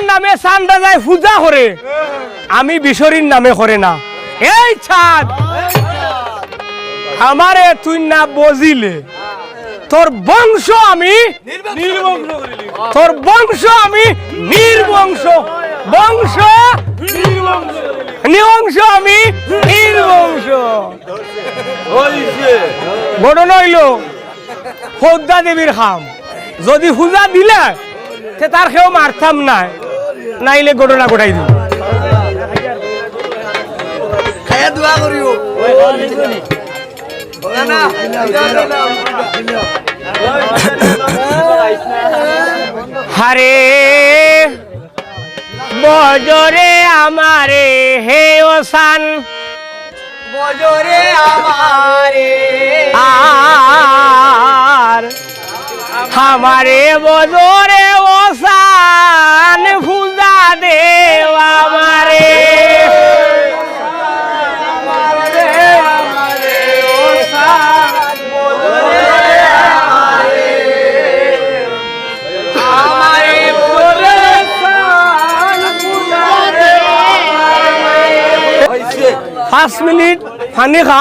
নামে চান্দা যায় পূজা করে আমি বিশরীর নামে করে না এই ছাদ আমারে তুই না বজিলে তোর বংশ আমি তোর বংশ আমি নির্বংশ বংশ নিবংশ আমি নির্বংশ ঘটনা হইল খোদ্দা দেবীর খাম যদি পূজা দিলে তার কেউ মারতাম না নাইলে ঘটনা ঘটাই দিব দোয়া করিও হারে বজরে আমারে হে ওসান বজরে আমারে আর আমারে বজরে ওসান পূজা দেও আমারে পাঁচ মিনিট পানি খাও